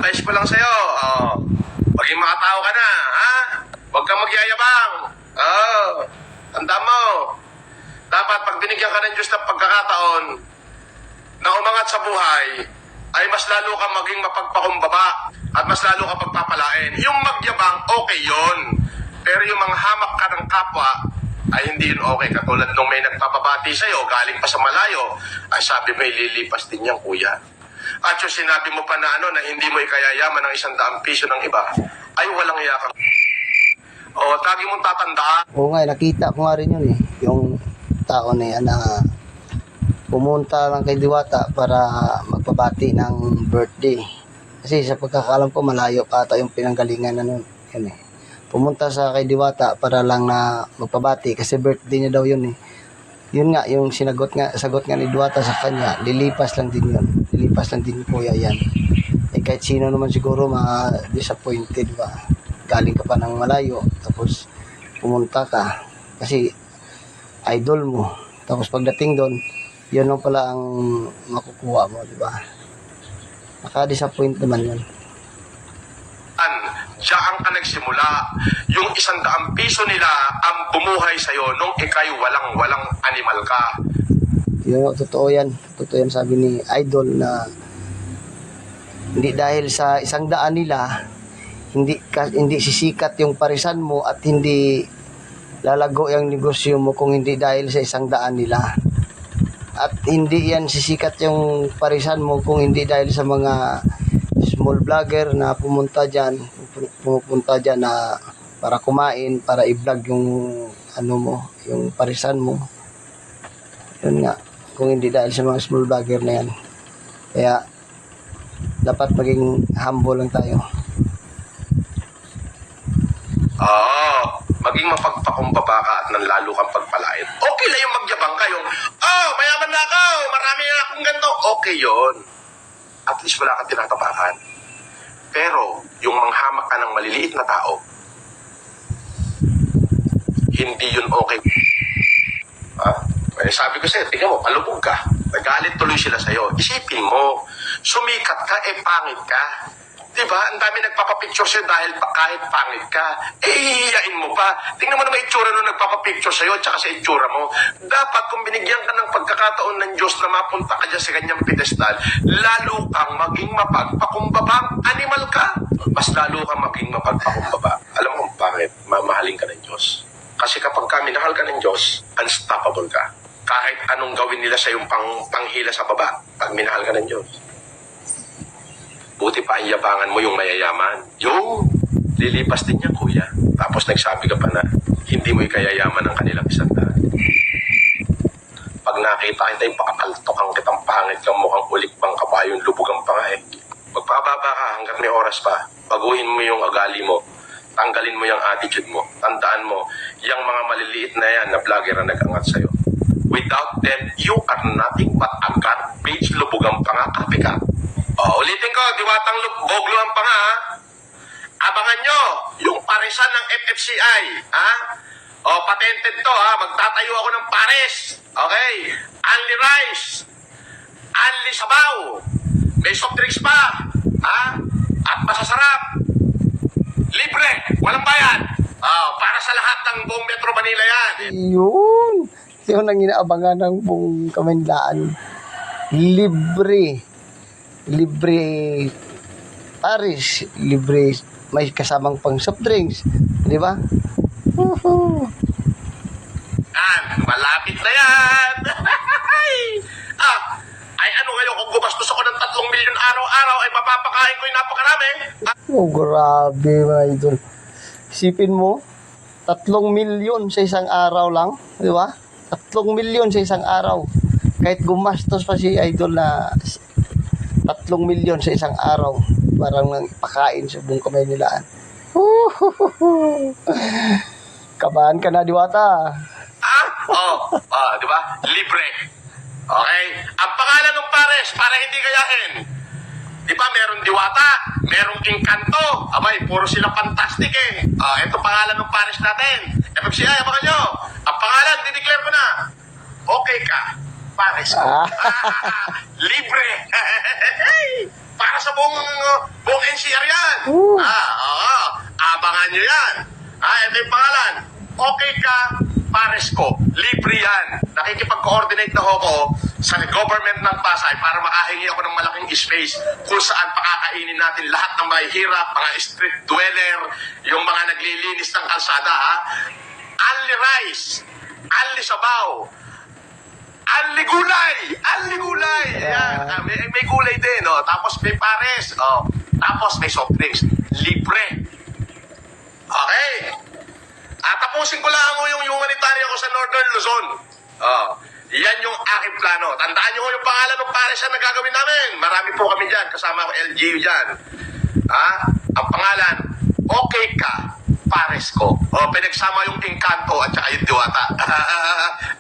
advice ko lang sa'yo, maging makatao ka na, ha? Huwag kang magyayabang. Tanda mo, dapat pag binigyan ka ng Diyos ng pagkakataon na umangat sa buhay, ay mas lalo kang maging mapagpakumbaba at mas lalo kang pagpapalain. Yung magyabang, okay yun. Pero yung mga hamak ka ng kapwa, ay hindi yun okay. Katulad nung may nagpapabati sa'yo, galing pa sa malayo, ay sabi mo, ililipas din yan, kuya. At yung sinabi mo pa na na hindi mo ikayayaman ng 100 piso ng iba, ay walang yakang. Tagi mong tatandaan. Oo nga, nakita ko nga rin yun eh. Yung tao na yan na pumunta lang kay Diwata para magpabati ng birthday. Kasi sa pagkakalam ko, malayo pa ata yung pinanggalingan na nun. Yun eh. Pumunta sa kay Diwata para lang na magpabati kasi birthday niya daw yun eh. Yun nga, yung sagot nga ni Diwata sa kanya, lilipas lang din yun. Lilipas lang din kuya yan. Eh kahit sino naman siguro ma-disappointed ba? Galing ka pa ng malayo, tapos pumunta ka kasi idol mo. Tapos pagdating doon, yun lang pala ang makukuha mo, di ba? Naka-disappoint naman yun. Diyan ka nagsimula. Yung 100 piso nila ang bumuhay sa'yo nung ikay walang animal ka. Yun, totoo yan. Totoo yan sabi ni Idol na hindi dahil sa 100 nila, hindi sisikat yung parisan mo at hindi lalago yung negosyo mo kung hindi dahil sa 100 nila. At hindi yan sisikat yung parisan mo kung hindi dahil sa mga small vlogger na pumupunta dyan na para kumain, para i-vlog yung yung parisan mo. Yun nga, kung hindi dahil sa mga small vlogger na yan. Kaya dapat maging humble lang tayo. Maging mapagpakumbaba ka at nang lalo kang pagpalain. Okay lang yung magyabang ka, yung, mayaman na ako, marami na akong ganito. Okay yun. At least wala kang tinatapakan. Pero, yung manghamak ka ng maliliit na tao, hindi yun okay. Sabi ko sa'yo, tingnan mo, palubog ka. Nagalit tuloy sila sa'yo. Isipin mo, sumikat ka, pangit ka. Diba? Ang dami nagpapapicture sa'yo dahil kahit pangit ka, hihiyain mo pa. Tingnan mo naman itsura nung nagpapapicture sa'yo at saka sa itsura mo. Dapat kung binigyan ka ng pagkakataon ng Diyos na mapunta ka dyan sa kanyang pedestal, lalo kang maging mapagpakumbabang animal ka. Mas lalo kang maging mapagpakumbaba. Alam mo bakit? Mamahalin ka ng Diyos. Kasi kapag minahal ka ng Diyos, unstoppable ka. Kahit anong gawin nila sa yung panghila sa baba, pag minahal ka ng Diyos. Buti pa ang yabangan mo yung mayayaman. Yung lilipas din niya, kuya. Tapos nagsabi ka pa na hindi mo ikayayaman ang kanilang 100. Pag nakita kita yung pakakaltok ang kitang pangit kang mukhang ulik bang kabayong lubugang pa nga eh. Magpababa ka hanggang may oras pa. Baguhin mo yung agali mo. Tanggalin mo yung attitude mo. Tandaan mo, yung mga maliliit na yan na vlogger na nag-angat sa'yo. Without them, you are nothing but a garbage lubugang pa nga copycat. Ulitin ko, Diwatang Boglo ang panga, ha? Abangan nyo, yung parisan ng FFCI, ha? Patented to, ha? Magtatayo ako ng pares, okay? Only rice, only sabaw, may soft drinks pa, ha? At masasarap, libre, walang bayad, para sa lahat ng buong Metro Manila yan. Yun ang inaabangan ng buong Kamanlaan. Libre paris, libre may kasamang pang soft drinks, di ba? Malapit na yan. Ay ano ngayon kung gumastos ako ng 3 milyon araw-araw ay mapapakain ko yung napakarami. Grabe mga idol. Isipin mo, 3 milyon sa isang araw lang, di ba? 3 milyon sa isang araw. Kahit gumastos pa si idol na 3 milyon sa isang araw, parang nang ipakain sa buong Kamaynilaan. Kabahan ka na, Diwata. Di ba? Libre. Okay? Ang pangalan ng pares, para hindi kayahin. Di ba, meron Diwata, merong Encanto. Abay, puro sila fantastic eh. Ito pangalan ng pares natin. FFCI, abangan nyo. Ang pangalan, dideclare ko na. Okay ka. Pares ko. Libre. Para sa buong nyo yan. Ito yung pangalan. Okay ka, pares ko. Libre yan. Nakikipag-coordinate na ako sa government ng Pasay para makahingi ako ng malaking space kung saan pakakainin natin lahat ng mga hirap, mga street dweller, yung mga naglilinis ng kalsada. Only rice, only sabaw, only gulay, only gulay. Yan. May gulay din. Tapos may pares. Tapos may soft drinks. Libre. Okay. Tapusin ko lang yung humanitarian ko sa Northern Luzon. Yan yung aking plano. Tandaan nyo yung pangalan ng pares na gagawin namin. Marami po kami dyan. Kasama ko LGU dyan. Ang pangalan, okay ka, pares ko. Pinagsama yung Encanto at saka yung Diwata.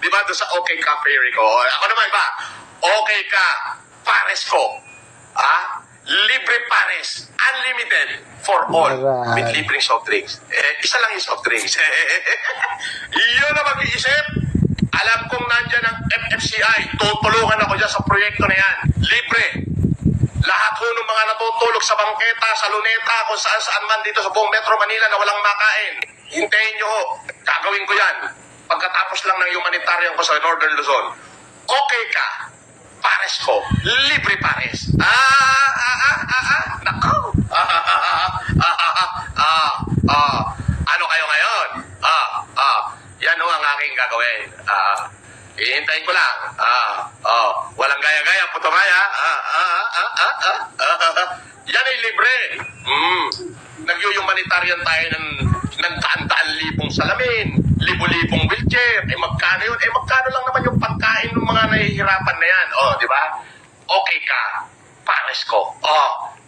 Di ba doon sa okay ka, fairy ko? Ako naman ba? Okay ka, pares ko. Libre pares, unlimited for all, Alright. with libreng soft drinks. Isa lang yung soft drinks. Iyon na mag-iisip. Alam kong nandyan ang FFCI. Tutulungan ako dyan sa proyekto na yan. Libre. Lahat ho ng mga natutulog sa bangketa, sa luneta, kung saan man dito sa buong Metro Manila na walang makain. Hintayin nyo ho. Gagawin ko yan. Pagkatapos lang ng humanitarian ko sa Northern Luzon. Okay ka. Pares ko. Libre pares. Nakaw. Ano kayo ngayon? Yan ho ang aking gagawin. Ihintayin ko lang. Walang gaya-gaya, putumaya. Yan ay libre. Nag-humanitarian tayo ng daan-daan libong salamin, libo-libong wheelchair. Magkano yun? Magkano lang naman yung pagkain ng mga nahihirapan na yan? Di ba? Okay ka. Pares ko.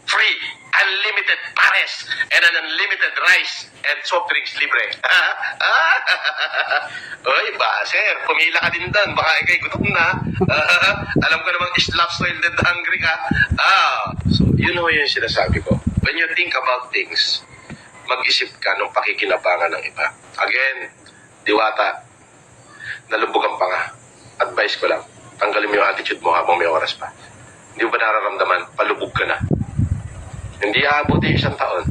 Free. Unlimited pares. And an unlimited rice and soft drinks libre. Oy, sir, pumila ka din doon. Baka ikay gutom na. Alam ko namang Islam style and hungry ka. So, yun ho yung sinasabi ko. When you think about things, mag-isip ka nung pakikinabangan ng iba. Again, Diwata, nalubog pa nga. Advice ko lang, tanggalin mo yung attitude mo habang may oras pa. Hindi mo ba nararamdaman, palubog ka na? Hindi aabuti yung 1 taon.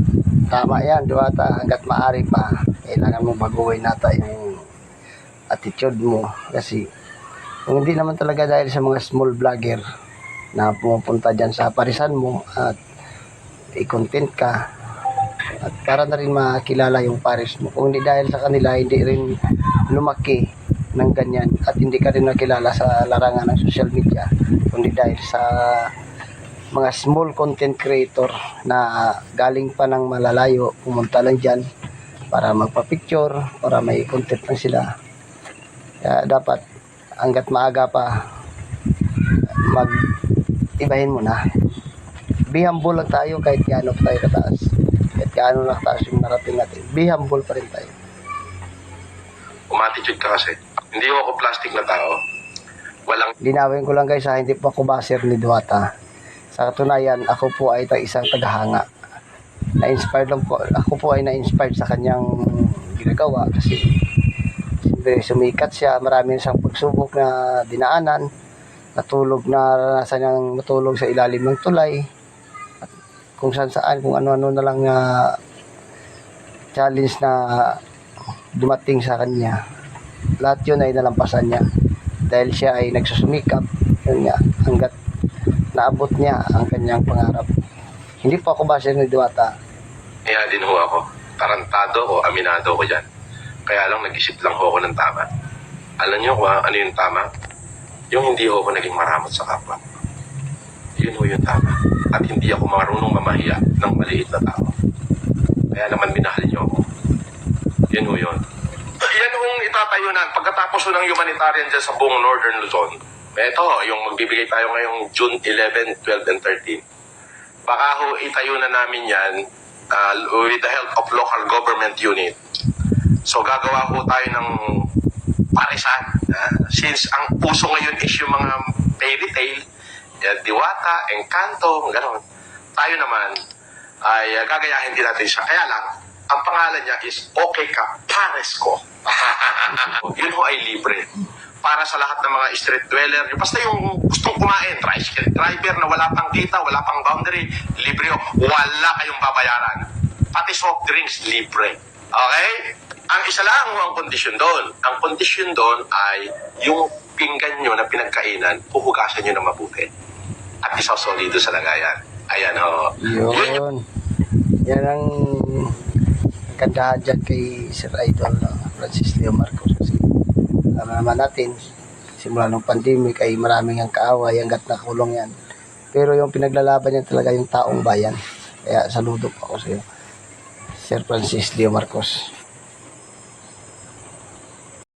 Tama yan, Diwata. Hanggat maaari pa, kailangan mo baguhin nata yung attitude mo. Kasi kung hindi naman talaga dahil sa mga small vlogger na pumupunta dyan sa parisan mo at i-content ka at para na rin makilala yung pares mo. Kung hindi dahil sa kanila, hindi rin lumaki ng ganyan at hindi ka rin nakilala sa larangan ng social media, kundi dahil sa mga small content creator na galing pa ng malalayo, pumunta lang dyan para magpa-picture, para may content lang sila. Kaya dapat hanggat maaga pa, mag-ibahin mo na. Be humble lang tayo kahit gaano tayo kataas. Kahit gaano lang taas yung narating natin. Be humble pa rin tayo. Umatitude ka kasi. Hindi ako plastic na tao. Walang Linawin ko lang guys, hindi po ako baser ni Diwata. Sa katunayan, ako po ay isang tagahanga. Na-inspired lang po. Ako po ay na-inspired sa kanyang ginagawa kasi siyempre sumikat siya. Marami siyang pagsubok na dinaanan. Natulog na naranasan niyang matulog sa ilalim ng tulay. At kung saan, kung ano-ano na lang na challenge na dumating sa kanya. Lahat yun ay nalampasan niya. Dahil siya ay nagsusumikap. Yun nga, hanggat naabot niya ang kanyang pangarap. Hindi po ako baser ni Diwata. Kaya din ho ako. Tarantado ko, aminado ko dyan. Kaya lang nag-isip lang ho ako ng tama. Alam niyo kung ano yung tama? Yung hindi ho ako naging maramot sa kapwa. Yun ho yung tama. At hindi ako marunong mamahiya ng maliit na tao. Kaya naman minahal niyo ako. Yun ho yun. Yan hong itatayo na pagkatapos ho ng humanitarian dyan sa buong Northern Luzon. Ito, yung magbibigay tayo ngayong June 11, 12, and 13. Baka ho itayo na namin yan with the help of local government unit. So gagawa ho tayo ng parisan. Since ang puso ngayon is yung mga fairy tale, Diwata, Encanto, gano'n. Tayo naman ay gagayahin din natin siya. Kaya lang, ang pangalan niya is Okay Ka, Pares Ko. Yun ho ay libre. Para sa lahat ng mga street dweller, basta yung gustong kumain, tricycle driver na wala pang kita, wala pang boundary, libre ho. Wala kayong babayaran. pati soft drinks libre. Okay? Ang isa lang ang kondisyon doon. Ang kondisyon doon ay yung pinggan nyo na pinagkainan, huhugasan nyo na mabuti. At isasolido sa lagayan. Ayan o. Yun. Yan ang kandahan dyan kay Sir Idol Francis Leo Marcos. Kasi alam naman natin, simula ng pandemic ay maraming ang kaaway hanggat nakulong yan. Pero yung pinaglalaban niya talaga yung taong bayan. Kaya saludo po ako sa iyo, Sir Francis Leo Marcos.